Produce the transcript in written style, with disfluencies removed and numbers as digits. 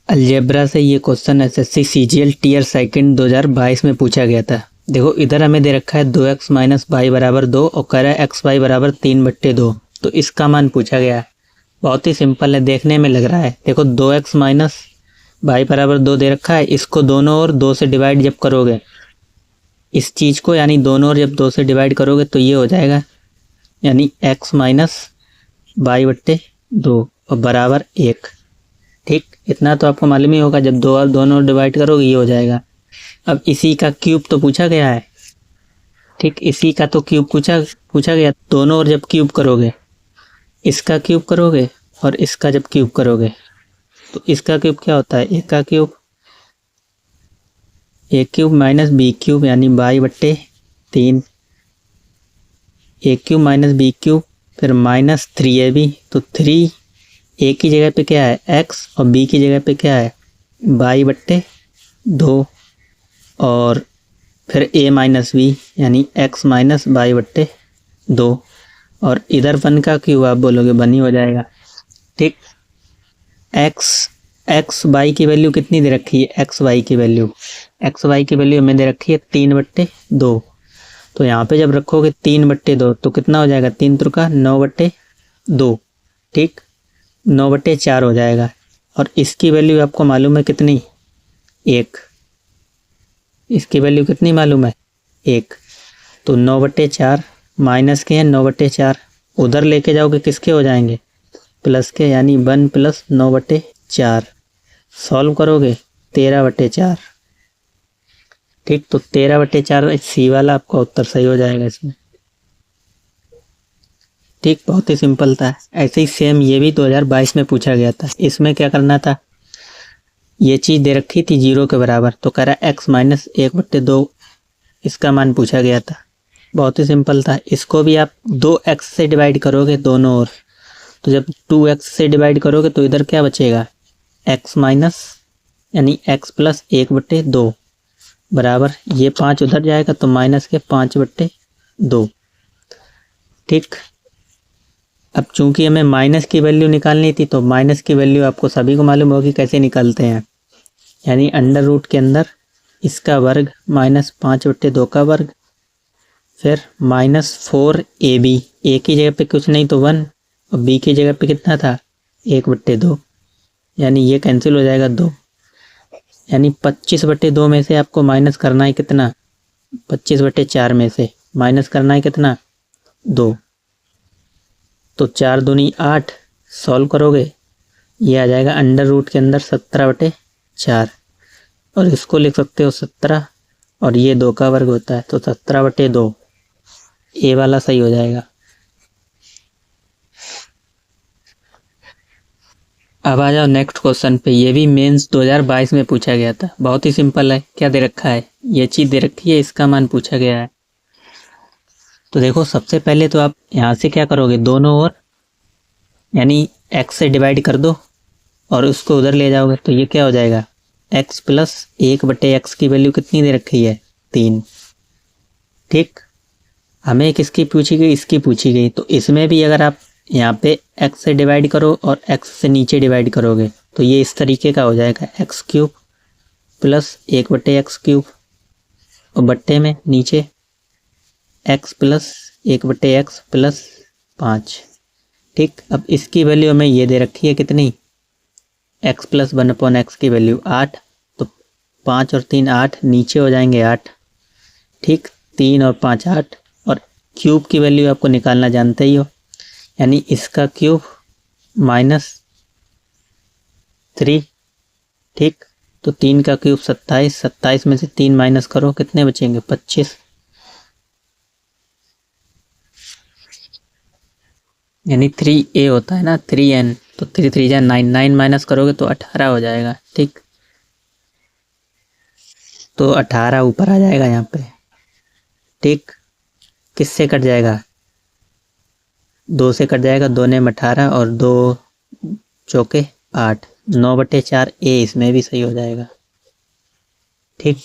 Algebra से ये question SSC CGL tier second 2022 में पूछा गया था। देखो इधर हमें दे रखा है 2x माइनस वाई बराबर 2 और कह रहा है एक्स वाई बराबर 3/2। तो इसका मान पूछा गया है। बहुत ही सिंपल है, देखने में लग रहा है। देखो 2x माइनस वाई बराबर 2 दे रखा है, इसको दोनों ओर 2 से डिवाइड जब करोगे इस चीज़ को, यानी दोनों ओर जब 2 से डिवाइड करोगे तो ये हो जाएगा, यानी x माइनस वाई बट्टे 2 और बराबर 1। ठीक, इतना तो आपको मालूम ही होगा, जब दोनों डिवाइड करोगे ये हो जाएगा। अब इसी का क्यूब तो पूछा गया है। ठीक, इसी का तो क्यूब पूछा गया। दोनों ओर जब क्यूब करोगे, इसका क्यूब करोगे और इसका जब क्यूब करोगे तो इसका क्यूब क्या होता है, एक का क्यूब, ए क्यूब माइनस बी क्यूब यानी वाई बट्टे 3, ए क्यूब माइनस बी क्यूब फिर माइनस 3ab। तो 3 ए की जगह पे क्या है x और b की जगह पे क्या है वाई बट्टे 2 और फिर a माइनस बी यानी x माइनस वाई बट्टे 2 और इधर 1 का क्यूब आप बोलोगे 1 ही हो जाएगा। ठीक, x y की वैल्यू कितनी दे रखी है, x y की वैल्यू हमें दे रखी है 3/2। तो यहाँ पे जब रखोगे 3/2 तो कितना हो जाएगा, 3 त्रिका 9/2। ठीक, 9/4 हो जाएगा। और इसकी वैल्यू आपको मालूम है कितनी, 1। इसकी वैल्यू कितनी मालूम है, 1। तो 9/4 माइनस के हैं 9/4, उधर लेके जाओगे किसके हो जाएंगे, प्लस के, यानी 1 + 9/4। सॉल्व करोगे 13/4। ठीक, तो 13/4 सी वाला आपका उत्तर सही हो जाएगा इसमें। ठीक, बहुत ही सिंपल था। ऐसे ही सेम ये भी 2022 में पूछा गया था। इसमें क्या करना था, ये चीज़ दे रखी थी 0 के बराबर, तो कह रहा है x माइनस 1/2 इसका मान पूछा गया था। बहुत ही सिंपल था। इसको भी आप 2x से डिवाइड करोगे दोनों ओर, तो जब 2x से डिवाइड करोगे तो इधर क्या बचेगा, x माइनस यानी x प्लस 1/2 बराबर ये 5 उधर जाएगा तो माइनस के 5/2। ठीक, अब चूंकि हमें माइनस की वैल्यू निकालनी थी तो माइनस की वैल्यू आपको सभी को मालूम होगी कैसे निकालते हैं, यानी अंडर रूट के अंदर इसका वर्ग माइनस 5/2 का वर्ग फिर माइनस 4ab। ए की जगह पे कुछ नहीं तो 1 और बी की जगह पे कितना था 1/2, यानी ये कैंसिल हो जाएगा 2, यानी 25/2 में से आपको माइनस करना है कितना, 25/4 में से माइनस करना है कितना 2। तो 4 दूनी 8, सॉल्व करोगे ये आ जाएगा अंडर रूट के अंदर 17/4 और इसको लिख सकते हो 17 और ये 2 का वर्ग होता है तो 17/2 ए वाला सही हो जाएगा। अब आ जाओ नेक्स्ट क्वेश्चन पे। ये भी मेंस 2022 में पूछा गया था। बहुत ही सिंपल है। क्या दे रखा है, ये चीज़ दे रखी है, इसका मान पूछा गया है। तो देखो सबसे पहले तो आप यहाँ से क्या करोगे, दोनों ओर यानी x से डिवाइड कर दो और उसको उधर ले जाओगे तो ये क्या हो जाएगा, x प्लस 1/x की वैल्यू कितनी दे रखी है 3। ठीक, हमें किसकी पूछी गई, इसकी पूछी गई। तो इसमें भी अगर आप यहाँ पे x से डिवाइड करो और x से नीचे डिवाइड करोगे तो ये इस तरीके का हो जाएगा, x³ प्लस 1/x³ और बट्टे में नीचे x प्लस 1/x प्लस 5। ठीक, अब इसकी वैल्यू हमें ये दे रखी है कितनी, x प्लस 1/x की वैल्यू 8, तो 5 और 3 8, नीचे हो जाएंगे 8। ठीक, 3 और 5 8 और क्यूब की वैल्यू आपको निकालना जानते ही हो, यानी इसका क्यूब -3। ठीक, तो 3 का क्यूब 27, 27 में से 3 माइनस करो कितने बचेंगे 25, यानी 3a होता है ना 3n, तो 3 3 जा 9, 9 माइनस करोगे तो 18 हो जाएगा। ठीक, तो 18 ऊपर आ जाएगा यहाँ पे। ठीक, किससे कट जाएगा, 2 से कट जाएगा, 2 ने 18 और 2 चौके 8, 9/4 ए इसमें भी सही हो जाएगा। ठीक।